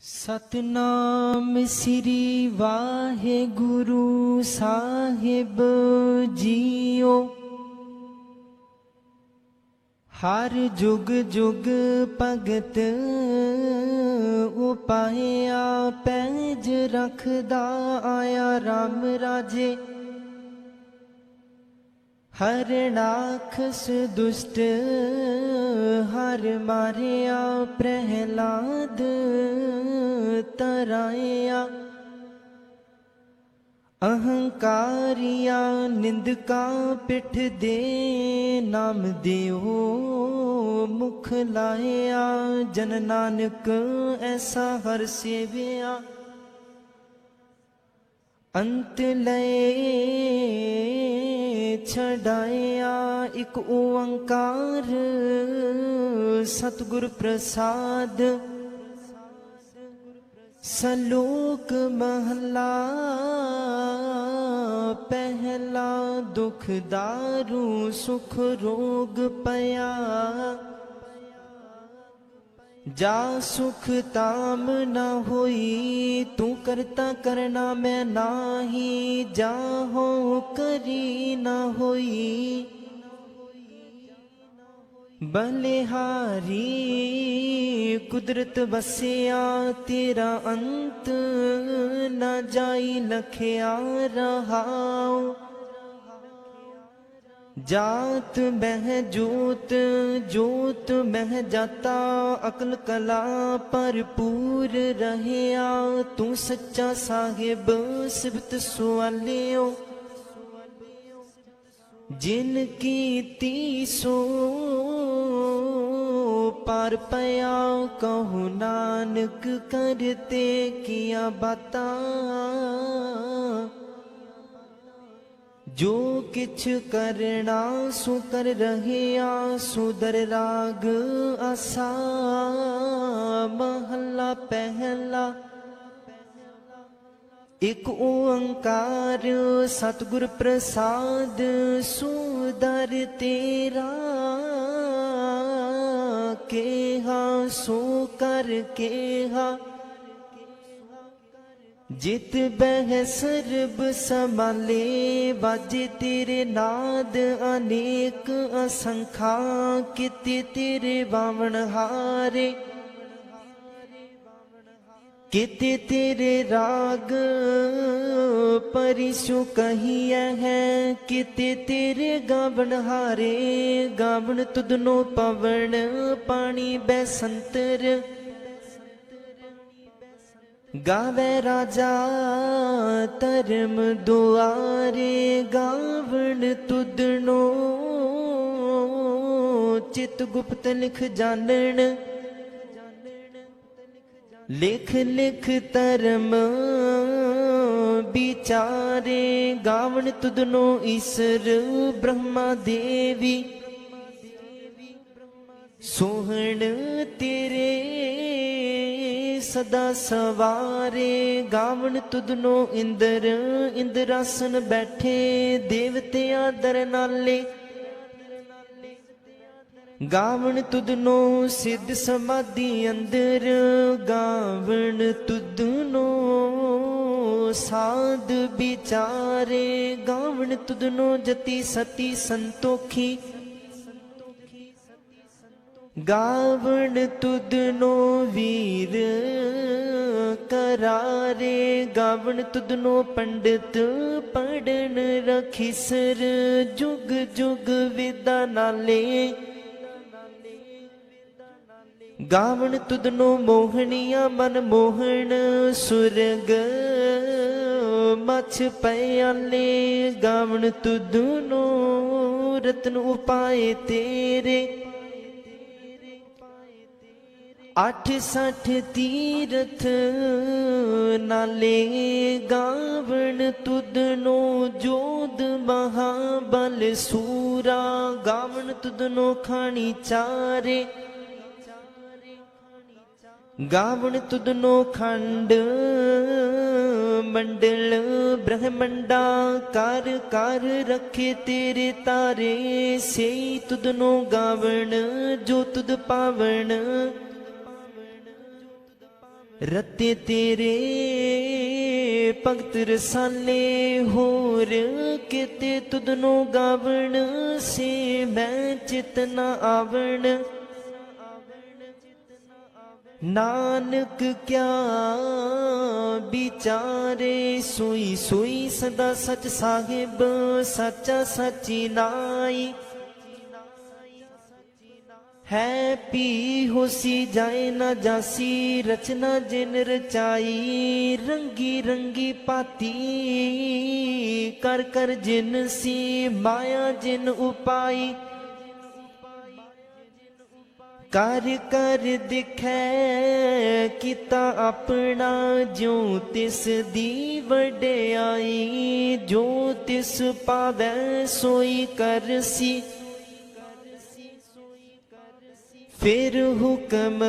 सतनाम श्री वाहेगुरु साहिब जीओ। हर जुग जुग भगत उपाया पैज रखदा आया राम राजे। हर राखस दुष्ट हर मारिया प्रहलाद तराया। अहंकारिया निंदका पिठ दे नाम देओ मुख लाया। जन नानक ऐसा हर सेविया अंत लय छड़ाया। एक ओंकार सतगुर प्रसाद सलोक महला पहला। दुख दारू सुख रोग पया जा सुख ताम न होई। तू करता करना मैं नाही जा हो करी न होई। बलिहारी कुदरत बसिया तेरा अंत न जाई लखिया रहाओ। जात बह जोत जोत बह जाता अकल कला भरपूर रहया। तू सच्चा साहिब सिबत सुआलियो जिन कीती सो पार पया। कहूँ नानक करते किया बाता जो किछ करना सो कर रहया। सुदर राग आसा महला पहला। एक ओंकार सतगुर प्रसाद सुदर तेरा केहा सो कर केहा। जित बह सरब संभाले बाजे तेरे नाद अनेक असंखा। किते तेरे बावण हारे किते तेरे राग परिशु कहिया है। किते तेरे गावण हारे गावण तुदनो पवन पानी बैसंतर। गावे राजा धर्म दुआरे गावण तुदनो चित गुप्त लिख जानन। लिख लिख धर्म विचारे गावण तुदनो ईसर ब्रह्मा देवी। सोहण तेरे सदा सवारे गावण तुदनो इंदर इंदरासन बैठे देवते आदर नाले। गावण तुदनो सिद्ध समाधि अंदर गावण तुदनो साध विचारे। गावण तुदनो जति सती संतोखी गावण तुदनो वीर करारे। गावण तुदनो पंडित पढ़न रखीसर जुग जुग विदा नाले। गावण तुदनो मोहनिया मन मोहन सुरग मछ पयाले। गावण तुदनो रत्न उपाय तेरे आठ साठ तीरथ नाले। गावण तुदनो जोध महाबल सूरा गावण तुदनो खानी चारे। गावण तुदनो खंड मंडल ब्रह्मंडा कर कर रखे तेरे तारे। से तुदनो गावण जो तुद पावण रते तेरे भगत रसाले होर किते तुदनो गावण से मैं चित न आवण। नानक क्या बिचारे सोई सोई सदा सच साहिब सच्चा सची नाई। है पी होसी जाए न जासी रचना जिन रचाई। रंगी रंगी पाती कर कर जिन सी माया जिन उपाई। कर कर दिखै किता अपना जो तिस दी वड्याई। जो तिस पावै सोई करसी फिर हुक्म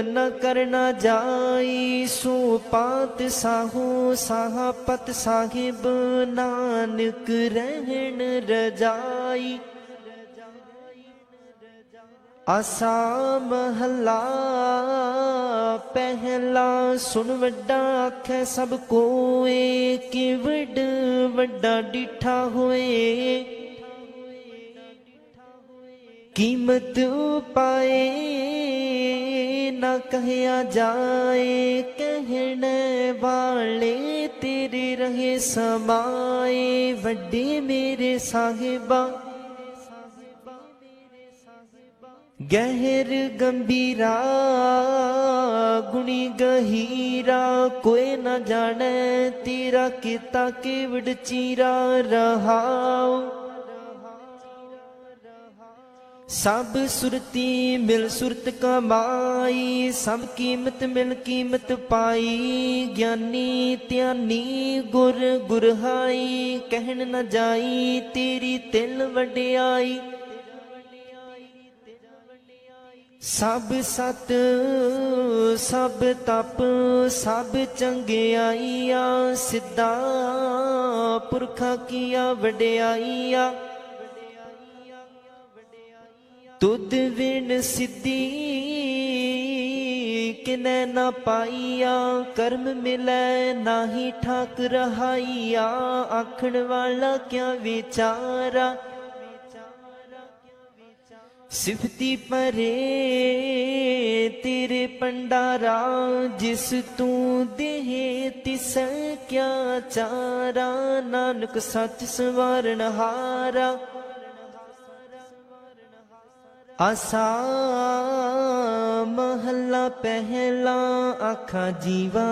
न करना जाई। सो पात साहो साहपत साहिब नानक रहन रजाई। आसा महला पहला सुन वड्डा आखै सब कोए कि वड वड्डा डिठा होए। कीमत पाए न कहया जाए कहने वाले तेरे रहे समाए। वड्डे मेरे साहिबा गहर गंभीरा गुणी गहीरा कोई न जाने तेरा किता केवड़ चीरा रहाओ। सब सुरती मिल सुरत कमाई सब कीमत मिल कीमत पाई। ज्ञानी त्यानी गुर गुरहाई कहन न जाई तेरी तिल वड्याई। सब सत सब तप सब चंगियाइया सिद्धा पुरखा किया वड्याइया। तुद विन सिद्धि किनै न पाइया। कर्म मिलै नाही ठाक रहाइया आखण वाला क्या विचारा। सिफती परे तेरे पंडारा जिस तू देह तिस क्या चारा। नानक सच सवारण हारा आसा महला पहला आखा जीवा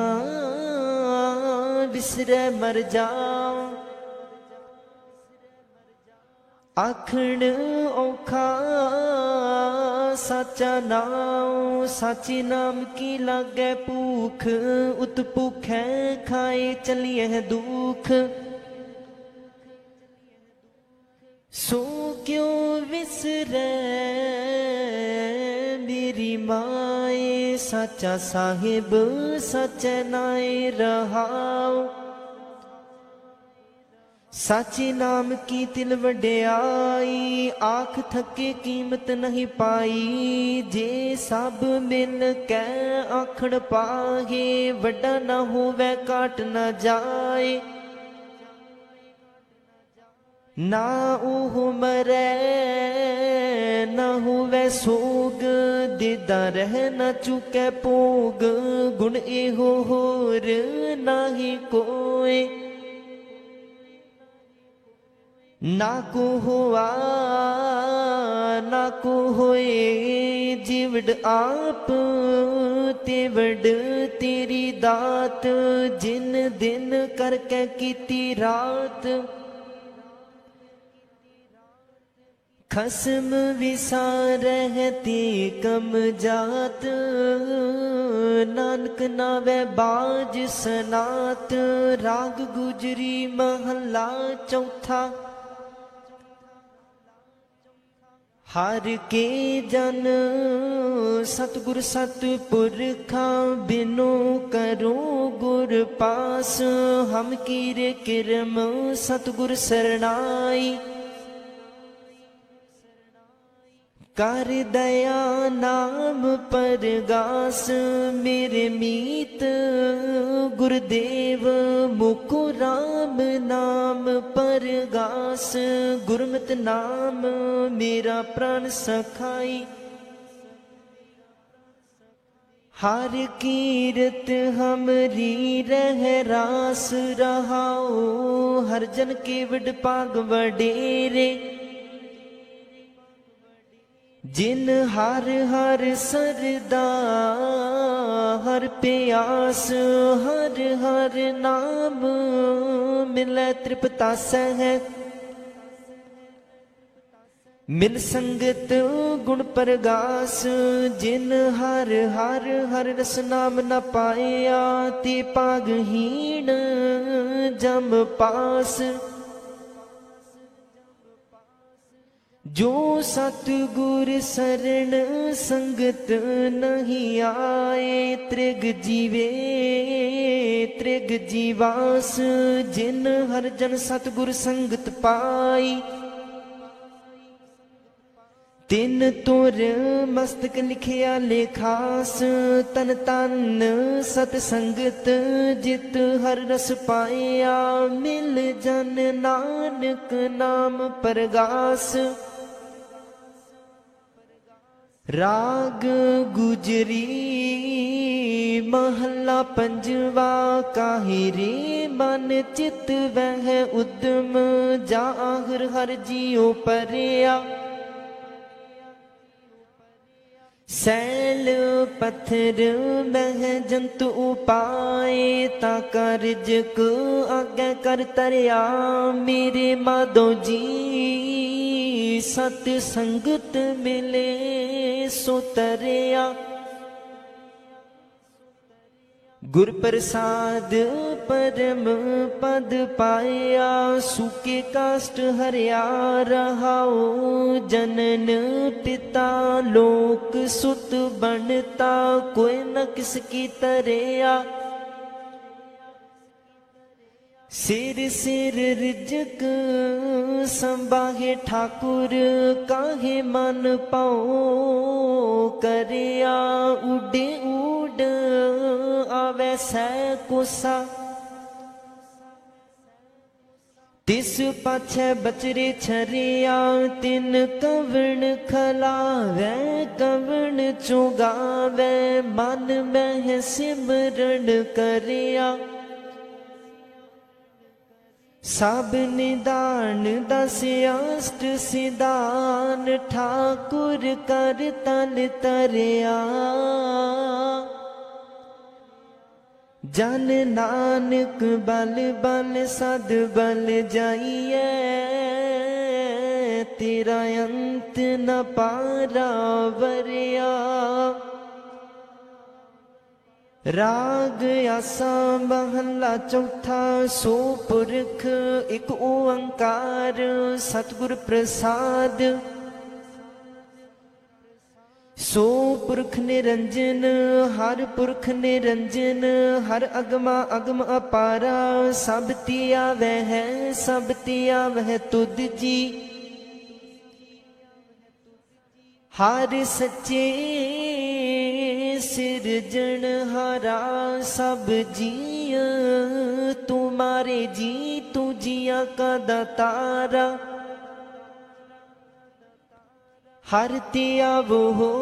बिसरै मर जाओ। आखण औखा साचा नाम साची नाम की लागै भूख। उत भूखै खाए चलिए दुख। सो क्यों विसरै मेरी माए साचा साहिब सच नाए रहाओ। साचे नाम की तिल वड्याई आख थके कीमत नहीं पाई। जे सब मिल कै आखण पाहे वड्डा न होवै काट न जाए। ना ओह मरै न होवै सोग दिदा रह न चुकै भोग। गुण एहो होर नाही कोई ना को हुआ ना को होए। जीवड़ आप तेवड़ तेरी दात जिन दिन करके कीती रात। खसम विसारहती कम जात नानक नावे बाज सनात। राग गुजरी महला चौथा हर के जन सतगुर सतपुरखा बिनो करो गुर पास। हम कीरे किरम सतगुर सरनाई कर दया नाम परगास मेरे मीत गुरुदेव मुको राम नाम परगास गुरमत नाम मेरा प्राण सखाई हर कीरत हमरी रह रास रहाओ हर जन के वड पाग वडेरे जिन हर हर सरदा हर प्यास हर हर नाम मिलै तृप्तास है मिल संगत गुण परगास जिन हर हर हर रस नाम न पाया ते पागहीन जम पास जो सतगुर शरण संगत नहीं आए त्रिग जीवे त्रिग जीवास जिन हर जन सतगुर संगत पाई तिन तुर मस्तक लिखिया लेखास तन तन सत संगत जित हर रस पाया मिल जन नानक नाम परगास राग गुजरी महला पंजवा काहे रे मन चित वह उद्यम जाहिर हर जियो परिया सैल पत्थर मह जंतु उपाय ता करजक आगे कर तरया मेरे माधो जी सत संगत मिले सो तरया गुर प्रसाद परम पद पाया सूके काष्ट हरिया रहाओ जनन पिता लोक सुत बनता कोई न किसकी तरया सिर सिर रिजक संभाहे ठाकुर काहे मन पाओ करया उडे उड आवे सै कोसा तिस पाछे बचरे छरिया तिन कवण खलावे कवण चुगावे मन मह सिमरन करया सब निदान दस अष्ट सिदान ठाकुर कर तन तरया जन नानक बल बल सद बल जाइए तेरा अंत न पारा वरिया राग आसा महला चौथा सो पुरख एक ओंकार सतगुर प्रसाद सो पुरख निरंजन हर पुरख निरंजन हर अगमा अगम अपारा सब तिया वह सब तिया वह तुद जी हर सच्चे सिरजन हारा सब जिया तुम्हारे जी तू जिया का दातारा हर तिया वो हो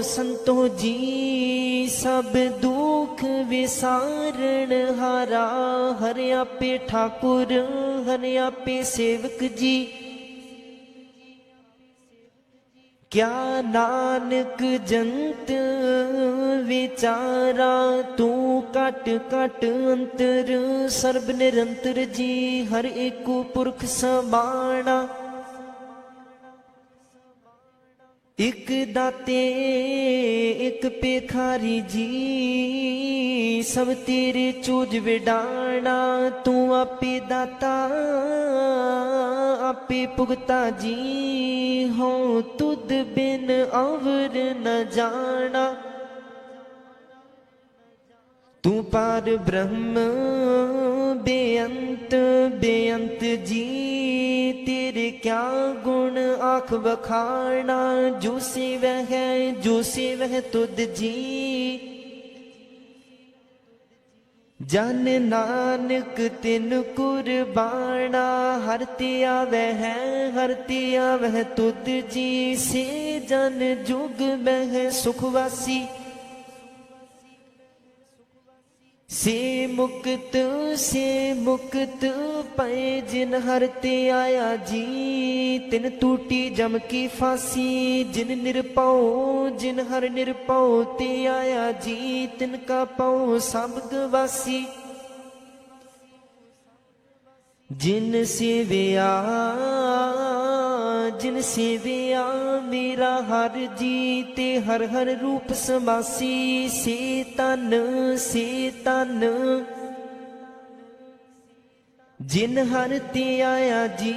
संतो जी सब दुख विसारण हारा हर आपे ठाकुर हर आपे सेवक जी क्या नानक जंत विचारा तू कट कट अंतर सर्ब निरंतर जी हर एक पुरख समाना एक दाते एक पेखारी जी सब तेरे चूज विडाना तू आपे दाता आपे पुगता जी हो तुद बिन अवर न जाना तू पार ब्रह्म बेअंत बेअंत जी तेरे क्या गुण आख बखाना, जो सेवह है जो सेवह तुद जी। जन नानक तिन कुरबाना, हर ते आवै है हर ते आवै तुद जी। से जन जुग मह सुखवासी, से मुक्त पाए जिन हर ते आया जी। तिन टूटी जम की फांसी, जिन निरपौ जिन हर निरपौ ते आया जी। तिनका पौ सब गवासी, जिन सेविया मेरा हर जी। ते हर हर रूप समासी, से तन जिन हर ते आया जी।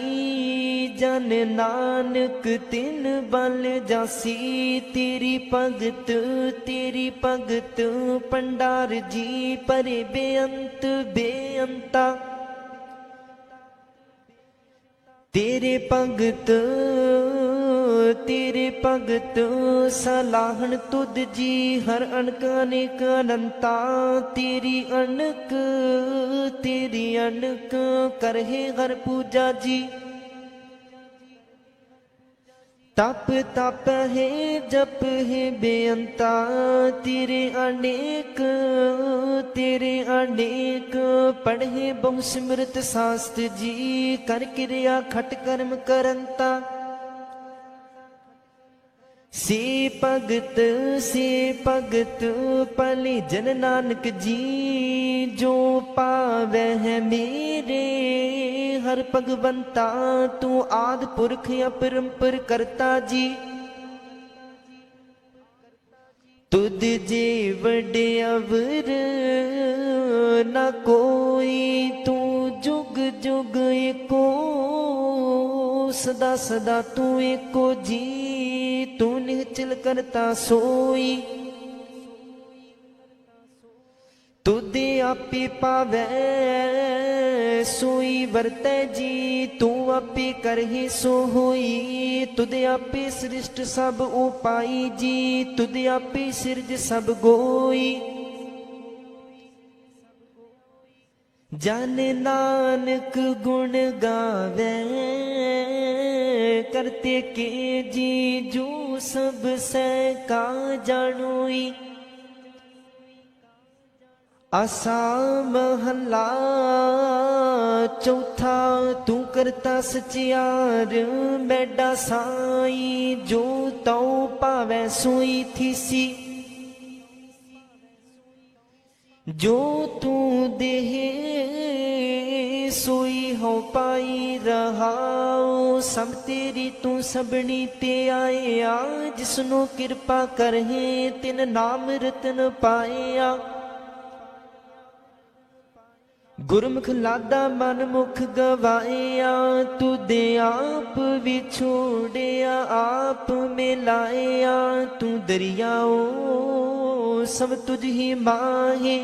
जन नानक तिन बल जासी, तेरी भगत पंडार जी। परे बेअंत बेअंता, तेरे भगत सलाहन तुद जी। हर अनक अनेक अनंता, तेरी अनक करहे हर पूजा जी। तप है जप है बेअंता, तेरे अनेक पढ़े बहु सिमरत शास्त्र जी। कर क्रिया खट कर्म करंता, से भगत पले जन नानक जी। जो पावै है मेरे हर भगवंता, तू आद पुरख अपरंपर करता जी। तुद जे वडे अवर न कोई, तू जुग जुग एको सदा सदा तू एको जी। तू निहचल करता सोई, तुदे आपे पावै सोई वरतै जी। तू आपे करहि सो होई, तुदे आपे सृष्ट सब उपाई जी। तुदे आपे सिरज सब गोई, जन नानक गुण गावै करते के जी। जो सब सै का जानोई, आसा महला चौथा। तू करता सचियार मैडा साई, जो तौ पावै सोई थीसी। जो तू देह सोई हो पाई रहाओ। सब तेरी तू सबनी ते आया, जिसनो कृपा करहे तिन नाम रतन पाया। गुरमुख लादा मन मुख गवाया, तुदे आप विछोड़िया आप मिलाया। तू दरियाओ सब तुझ ही माहे,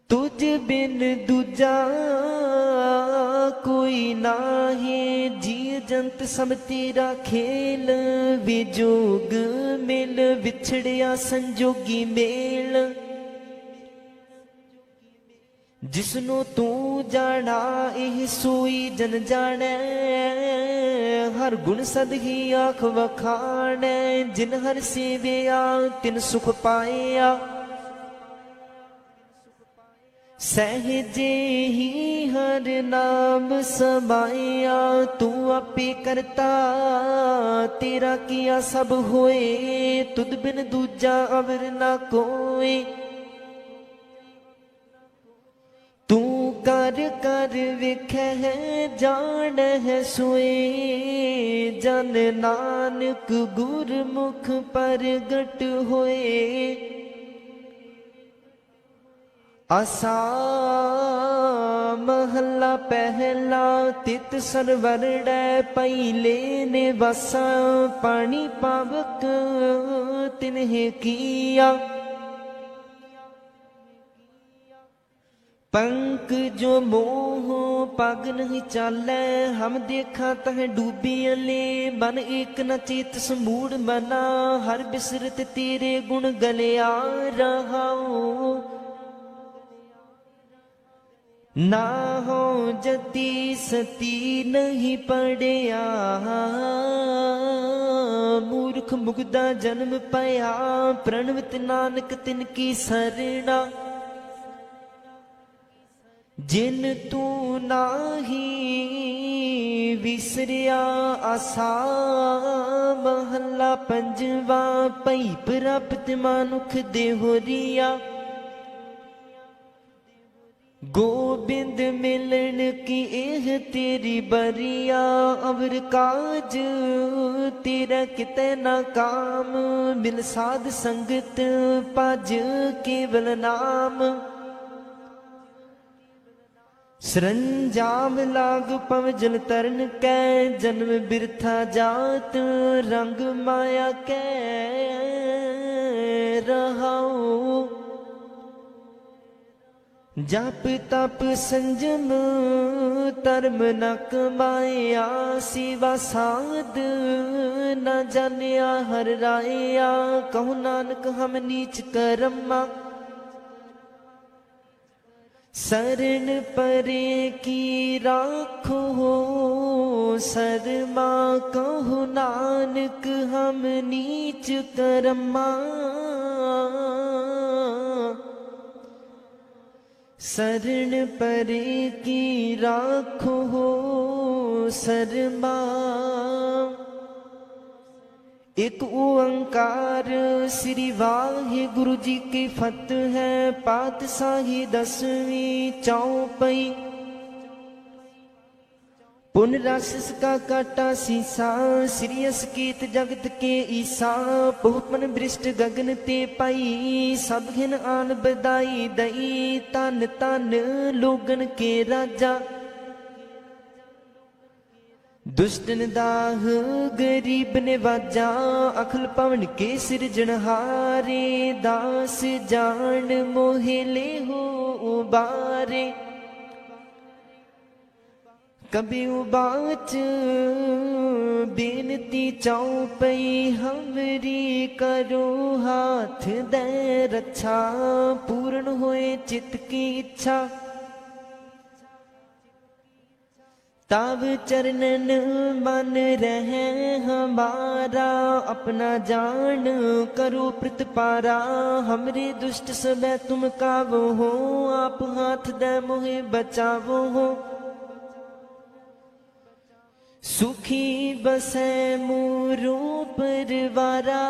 तुझ बिन दूजा कोई नाहे। जी जंत सब तेरा खेल, विजोग मिल विछड़िया संजोगी मेल। जिसनो तू जाना एह सोई जन जाने, हर गुण सद ही आख वखाने। जिन हर सेविया तिन सुख पाया, सहजे ही हर नाम समाया। तू आपे करता तेरा किया सब होए, तुद बिन दूजा अवर ना कोई। तू कर कर विखै जान है सोए, जन नानक गुरमुख प्रगट होए। आसा महला पहला, तित सरवरड़ै पहिले निवासा। पानी पावक तिन्हे किया, पंक जो मोह पग नहीं चालै, हम देखा तह डूबियले। मन एक न चेत समूढ़ मना, हर बिसरत तेरे गुण गलिया रहाओ। ना हो जति सती नहीं पड़िया, मूर्ख मुग्धा जन्म पया। प्रणवत नानक तिनकी सरना, जिन तू नाही विसरिया आसा। महला पंजवा। पई प्राप्त मानुख देहोरिया, गोबिंद मिलन की एह तेरी बरिया। अवर काज तेरा किते ना काम, मिल साध संगत भज केवल नाम। सरंजाम लाग पव जल तरन कै, जन्म बिरथा जात रंग माया कै रहाओ। जप तप संजम धर्म न कमाया, सेवा साध न जानिया हर राया। कहु नानक हम नीच करमा, शरण परे की राखो शर्मा। कहु नानक हम नीच कर्मा, शरण परे की राखो शर्मा। एक ओंकार श्री वाहे गुरु जी की फत है। पातशाही 10वीं चौपई। पुन राक्षस का काटा सीसा, श्री असकेत जगत के ईसा। बहुपन बृष्ट गगन ते पाई, सब घिन आन बदाई दई। तन तन लोगन के राजा, दुष्टन दाह गरीब निवाजा। अखिल पवन के सिरजनहारे, दास जान मोहिले हो उबारे। कभी उबाच बेनती चौपई, हमरी करो हाथ दे रक्षा। पूर्ण होए चित्त की इच्छा, तब चरणन मन रहे हमारा। अपना जान करो प्रतिपारा, हमरे दुष्ट सब तुम काबो हो। आप हाथ दे मोहे बचावो हो, सुखी बसे मोरो परवारा।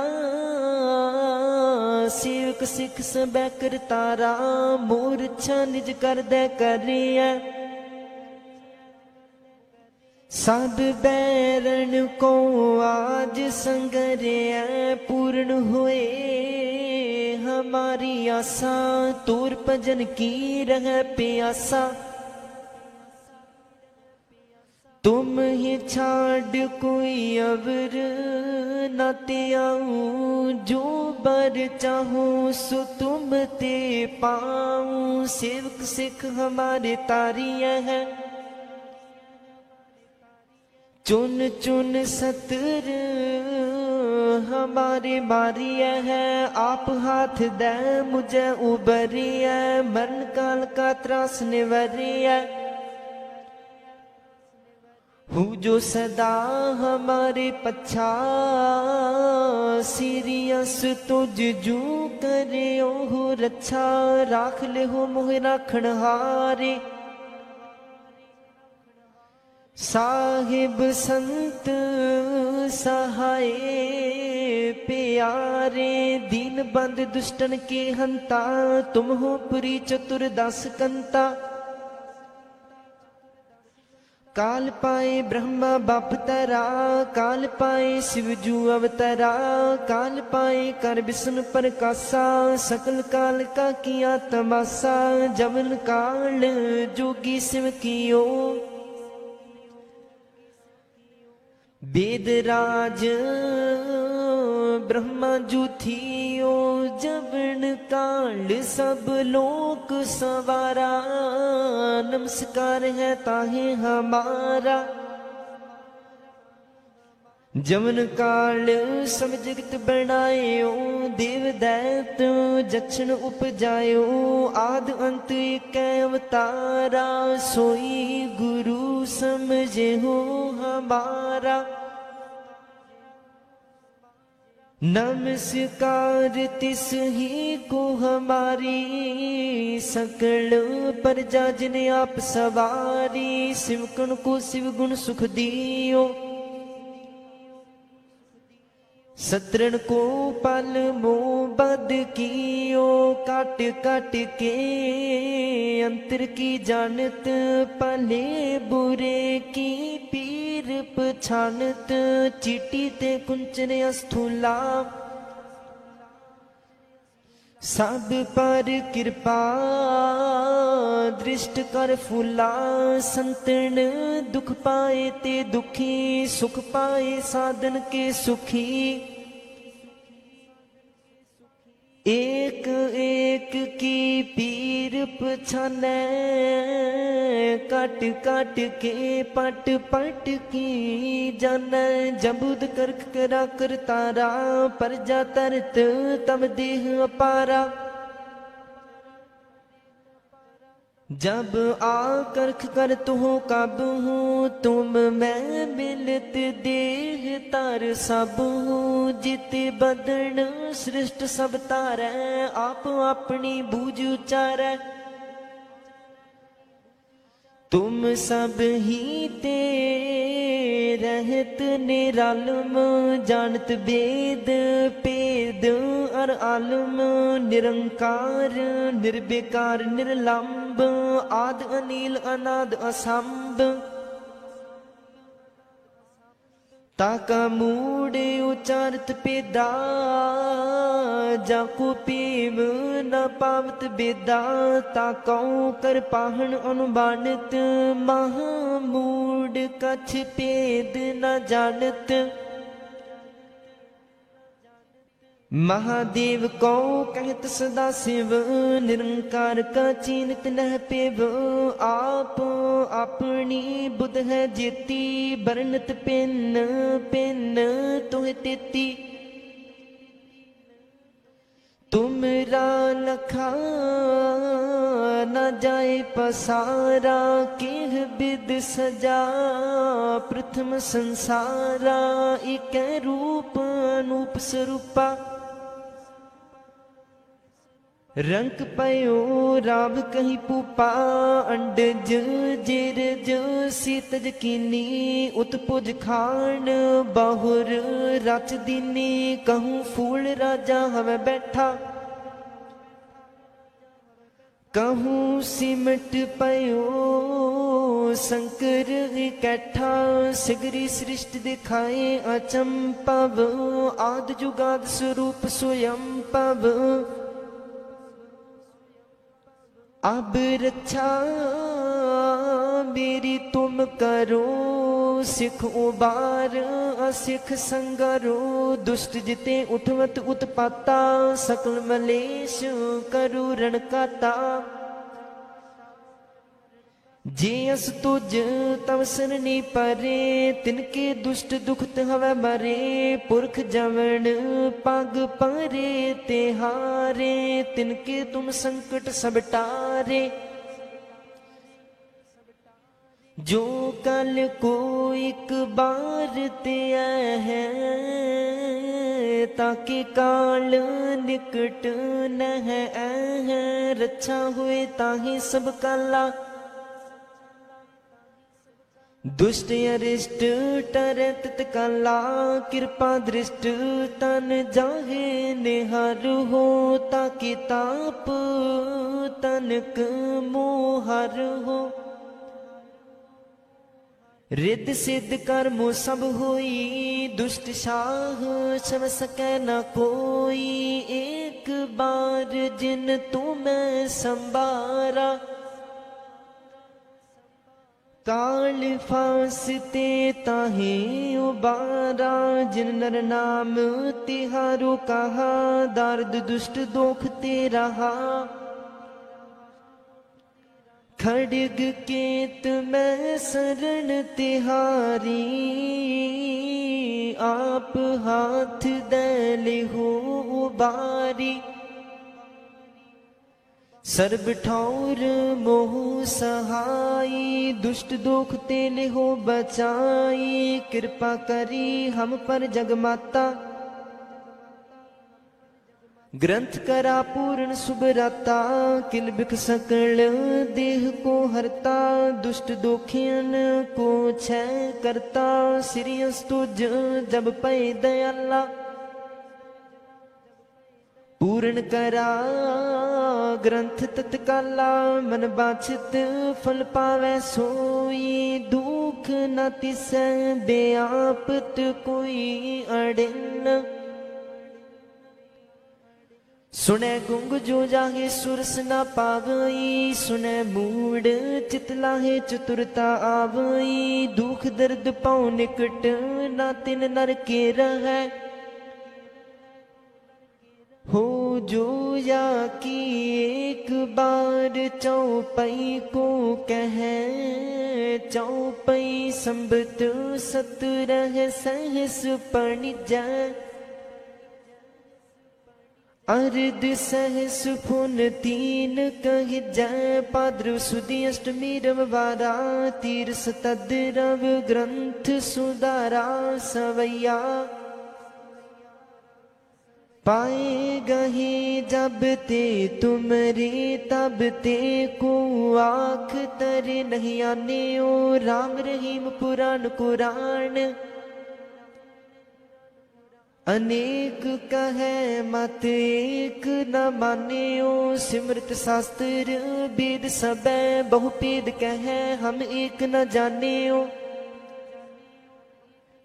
सेवक सिख सब करतारा, मोर इच्छा निज कर दे करिया। सब बैरन को आज संगरिया, पूर्ण हुए हमारी आशा। तोर भजन की रह प्यासा, तुम ही छाड़ कोई अवर न ते आऊं। जो बर चाहूं सो तुम ते पाऊं। सेवक सिख हमारे तारिया है, चुन चुन सतर हमारे मारिया है। आप हाथ दे मुझे उबरिया, मरण काल का त्रास निवरिया। हूँ जो सदा हमारे पच्छा, सीरियस तुझ जू करे हो रक्षा। राख ले हो मोह राखण हारे, साहिब संत सहाय प्यारे। दीन बंद दुष्टन के हंता, तुम हो पुरी चतुर दास कंता। काल पाए ब्रह्मा बाप तरा, काल पाए शिवजू अवतरा। काल पाए कर विष्णु प्रकाशा, सकल काल का किया तमाशा। जमन काल जोगी शिव कियो, वेद राज ब्रह्मा जूथियो जबन काल सब लोक सवारा, नमस्कार है ताहे हमारा। जमन काल सब जगत बनायो, देव दैत जक्षण उपजायो, आद अंत एक अवतारा, सोई गुरु समझे हो हमारा। नमस्कार तिस ही को हमारी, सकल प्रजा जिन आप सवारी, शिवकन को शिव गुण सुख दियो, सतरण को पल मोह बद कियो, काट काट के अंतर की जानत, पले बुरे की पीर पछानत, चीटी ते कुंचन अस्थूला, सब पर कृपा दृष्ट कर फूला, संतन दुख पाए ते दुखी, सुख पाए साधन के सुखी, एक एक की पीर पछानै, काट काट के पट पट की जानै, जबुद करक करा कर तारा, प्रजा तरत तब देह अपारा। जब आकर्ख कर तू कब हूँ, तुम मैं मिलत देह तार सब हूँ, जित बदन सृष्ट सब तारै, आप अपनी बूझ उचारै। तुम सब ही ते रहत निरालम, जानत वेद भेद अर आलम, निरंकार निर्विकार निर्लंब, आद अनील अनाद असंभ, ताका मूड उचारत पेदा, जाको पीव न पावत बेदा, ताकौ कर पाहन अनुबानित, महामूड कछ पेद न जानत। महादेव को कहत सदा शिव, निरंकार का चीनत नह पेव, आप अपनी बुध है जेती, बरनत पिन पिन तुह तेती। तुमरा लखा न जाए पसारा, केह विद सजा प्रथम संसारा, एक रूप अनूप स्वरूपा, रंक पयो राभ कहीं पुपा, अंडज जिरज सीतज कीनी, उत्पुज खान बहुर रच दीनी, कहूँ फूल राजा हवे बैठा, कहूँ सिमट पयो शंकर इकट्ठा, सिगरी सृष्टि दिखाए अचंपव, आद जुगाद स्वरूप स्वयं पव। अब रक्षा मेरी तुम करो, सिख उबार असिख संगरो, दुष्ट जिते उठवत उत्पाता, सकल मलेश करु रणकाता। जे अस तुझ तव सरनी परे, तिनके दुष्ट दुखत हवै मरे, पुरख जवन पग परे तिहारे, तिनके तुम संकट सब टारे। जो कल को एक बार ते है, ताकि काल निकट न है, रक्षा हुए ताहि सब काला। दुष्ट अरिष्ट टरत तत्काला, कृपा दृष्ट तन जाहे निहार हो, ताकि ताप तनक मोहर हो। रिद्ध सिद्ध कर्म सब होई, दुष्ट शाह सब सकै न कोई, एक बार जिन तुम्हें संबारा, काल फासते ताहे उबारा, जिन नर नाम तिहारो कहा, दार्द दुष्ट दोख ते रहा। खड़ग केत मैं शरण तिहारी, आप हाथ दे लिहो उबारी। सर्ब ठौर मोह सहाई, दुष्ट दोख ते लिहो बचाई। कृपा करी हम पर जगमाता, ग्रंथ करा पूर्ण सुभराता। किल बिख सकल देह को हरता, दुष्ट दोखियन को क्षय करता। श्री अस्तुज जब पै दयाला, पूर्ण करा ग्रंथ तत्काला। मन बाछित फल पावै सोई, दुख न तिसै बेआपत कोई अड़िन। सुनै गुंग जो जाहे सुरस न पावई, सुनै मूड चित लाहे चतुरता आवई। दुख दर्द पाँव निकट ना तिन नर के रहै, हो जो या की एक बार चौपई को कहे। चौपई संबत सत रह सहस पणिजै, अर्ध सहस फुन तीन कह जय। भाद्रव सुदी अष्टमी रविवारा, तीर सतद रव ग्रंथ सुधारा। सवैया पाए गहे जब ते तुमरे, तब ते को आख तरे नहीं आने। ओ राम रहीम पुराण कुरान, अनेक कहे मत एक न मान्यो। सिमरत शास्त्र वेद सबै, बहु भेद कहे हम एक न जान्यो।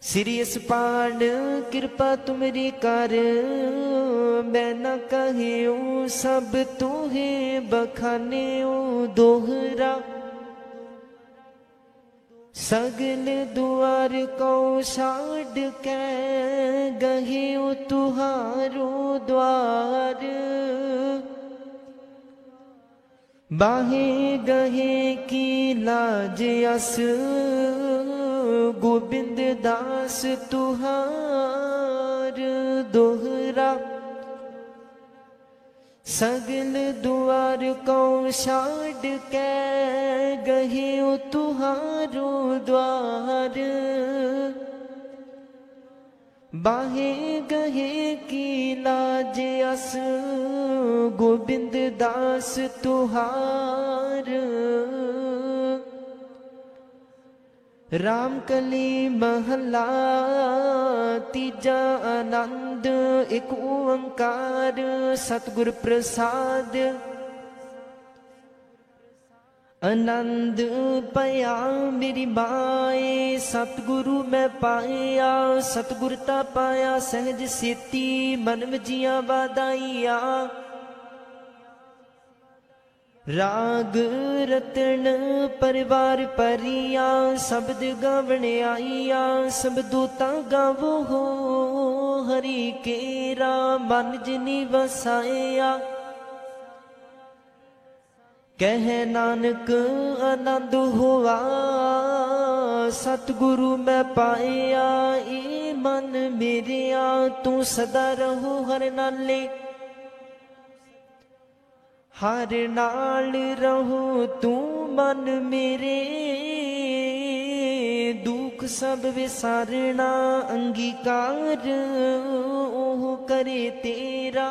श्री असपान कृपा तुमरी कर, मैं न कहियो सब तोहे बखान्यो। दोहरा सगल दुआर को छाड़ के, गहे तुहारो द्वार। बाहे गहे की लाज अस, गोबिंद दास तुहार। दोहरा सगल दुआर को छाड़ के, गहे तुहारो द्वार। बाहे गहे की लाज अस, गोबिंद दास तुहार। राम कली महला तीजा आनंद, एक ओंकार सतगुर प्रसाद। आनंद पया मेरी माए, सतगुरु मैं पाया। सतगुरता पाया सहज सेती, मन वजिया वादाइया। राग रतन परिवार परिया, शब्द गावण आईया। सब दूता गावो हो हरि केरा, मन जिनी वसाया। कह नानक आनंद हुआ, सतगुरु मैं पाया। ए मन मेरिया तू सदा रहो हर नाले, हर नाल रहो तू मन मेरे। दुख सब विसारना अंगीकार, ओह करे तेरा।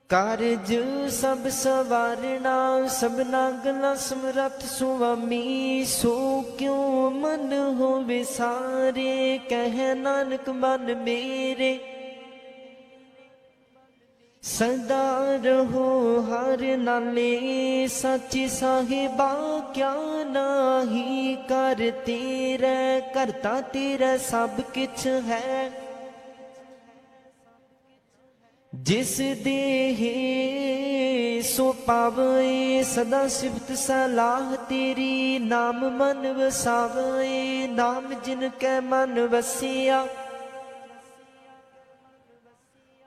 कारज सब सवारना, सबना गला समरथ सुआमी। सो क्यों मन हो विसारे, कह नानक मन मेरे। सदा रहो हर नाले, सच्ची साहिबा क्या नाही। कर तेरा करता तेरा सब किछ है। जिस देहे सो पावे सदा सिफत सलाह तेरी। नाम मन वसावे नाम जिन कै मन वसिया।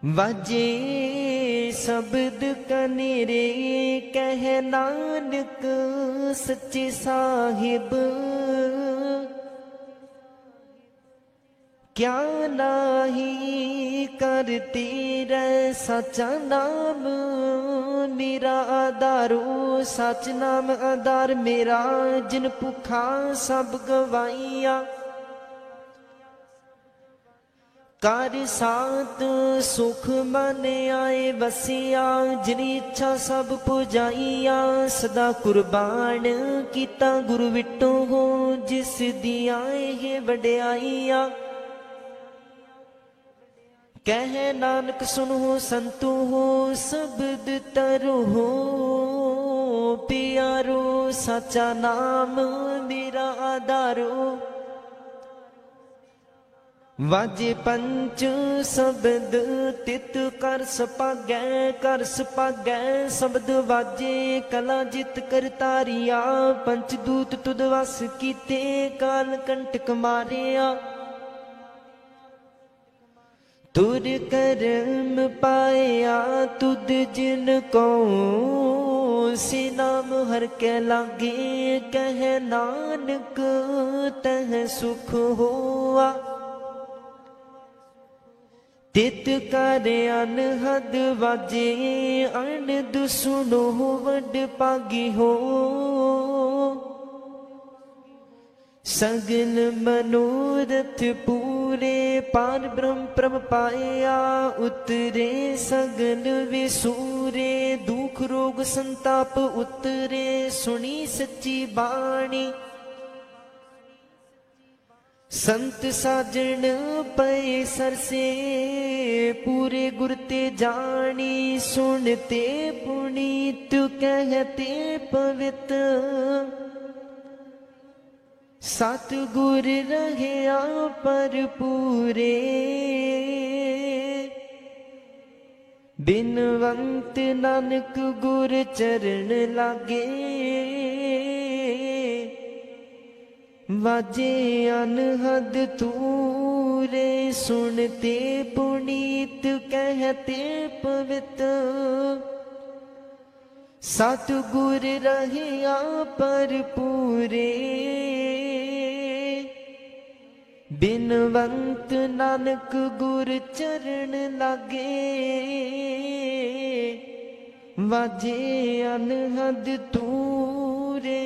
वाजे शब्द कनेरे कह नानक सच्चे साहिब। क्या नाही करती रै सचा नाम मेरा आधारो। सच नाम आधार मेरा जिन भुखा सब गवाइया। कर सात सुख मन आए वसिया। जिनी इच्छा सब पुजाइया। सदा कुर्बान कीता गुरु विटो हो जिस दी आए है वड्याइया। कह नानक सुनो संतो हो शब्द तरो हो। प्यारो सचा नाम मेरा आधारो। वाजे पंच शब्द तित कर सपागै। कर सपागै शब्द वाजे कला जित कर तारिया। पंचदूत तुद वस कीते काल कंटक मारिया। तुर करम पाया तुद जिन को से नाम हर के लागे। कह नानक तह सुख होआ। तित कर अनहद वाजे अनद सुनो वड पागी हो। सगल मनोरथ पूरे पार ब्रह्म प्रभ पाया। उतरे सगल विसूरे दुख रोग संताप उतरे। सुनी सच्ची बाणी संत साजन पए सरसे। पूरे गुर ते जानी सुनते पुनीत कहते पवित्र। सतगुर रहया पर पूरे बिनवंत नानक गुर चरण लागे। वाजे अनहद तूरे सुनते पुनीत कहते पवित्र। सतगुर रहया पर पूरे बिनवंत नानक गुर चरण लागे। वाजे अनहद तूरे।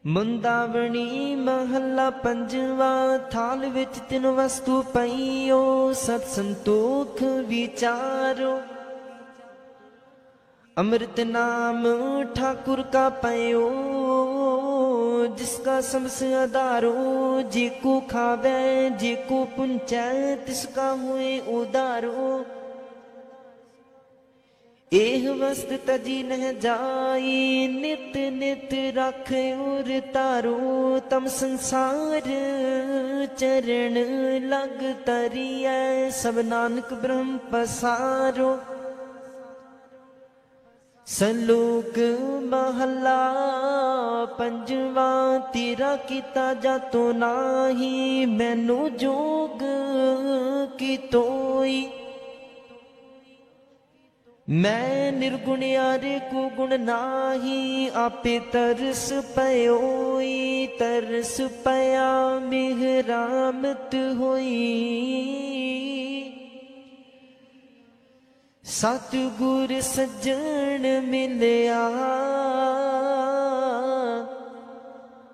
मुंदावनी महला पंजवा। थाल विच तिन वस्तु पईओ सत संतोख विचारो। अमृत नाम ठाकुर का पयो जिसका सबसे आधारो। जी को खावे जी को पुंचै तिसका हुए उदारो। एह वस्त तजी नह जाई नित नित रख उर तारो। तम संसार चरण लग तरियै सब नानक ब्रह्म पसारो। सलोक महला पंजवा। तेरा किता जातो नाही मैनू जोग की तोई। मैं निर्गुण यारे को गुण नाही। आपे तरस पयोई तरस पया मिहरामत होई। सतगुर सज्जन मिलया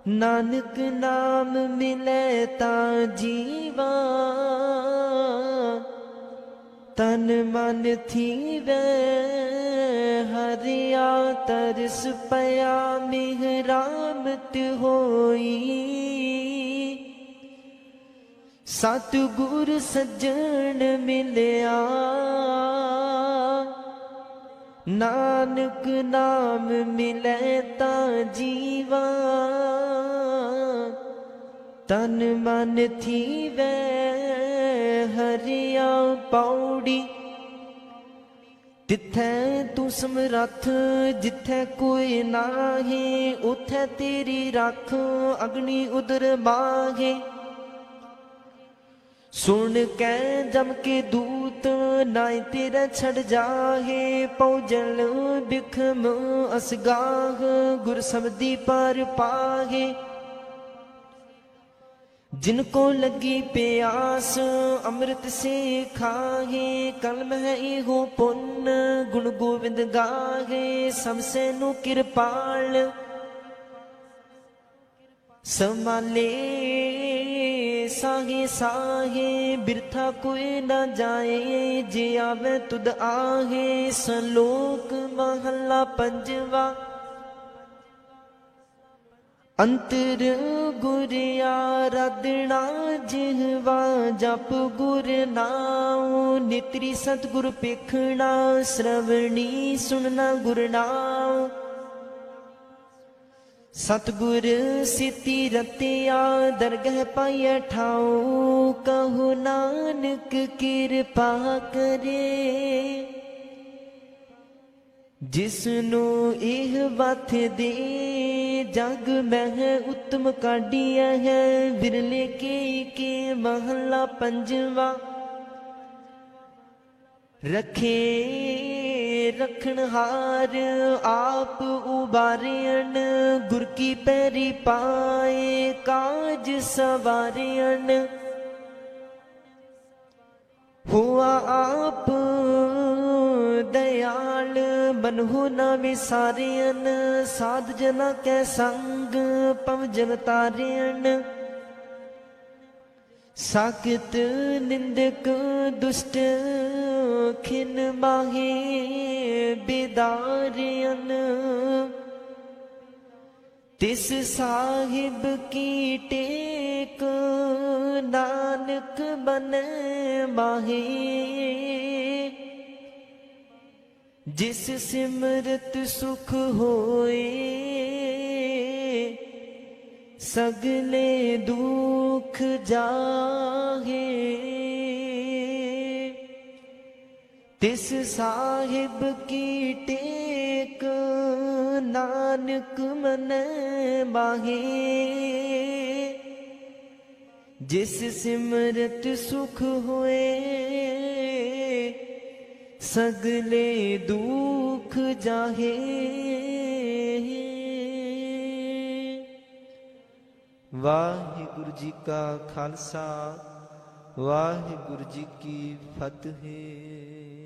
नानक नाम मिले ता जीवा। तन मन थीवे हरिया तरस पया मिहरामत होई। सतगुर सज्जन मिलया नानक नाम मिले ता जीवा। तन मन थीवे हरिया पौड़ी। तिथै तू समरथ जिथै कोई नाहे, उथै तेरी रख अग्नि उदर बाहे। सुन कै जम के दूत नाय तेरा छड़ जाहे, पौजल बिखम असगाह गुर सबदी पर पाहे। जिनको लगी प्यास अमृत से खाहे, कलम है इहो पुण्य गुण गोविंद गाहे। सबसे नु कृपाल समाले साहे साहे, बिरथा कोई न जाए जे आवे तुद आहे। सलोक महला पंजवा। अंतर गुर आराधना जिहवा, जप गुर नाम नेत्री सतगुर पेखना। श्रवणी सुनना गुर नाम, सतगुर सिति रतिया दरगह पाइया ठाओ। कहो नानक किरपा करे, जिसनु एह बात दे। जग मह उत्तम काढ़िया है, बिरले के महला पंजवा। रखे रखनहार आप उबारियन, गुर की पैरी पाए काज सवारियन। हुआ आप दयाल मनहु न विसारियन, साध जना कै संग पव जन तारियन। साकित निंदक दुष्ट खिन माहे बेदारियन। तिस साहिब की टेक नानक बने माहे। जिस सिमरत सुख होए, सगले दुख जाहे। तिस साहिब की टेक नानक मन माहे। जिस सिमरत सुख होए, सगले दुख जाहे। वाहिगुरु जी का खालसा, वाहिगुरु जी की फतेह।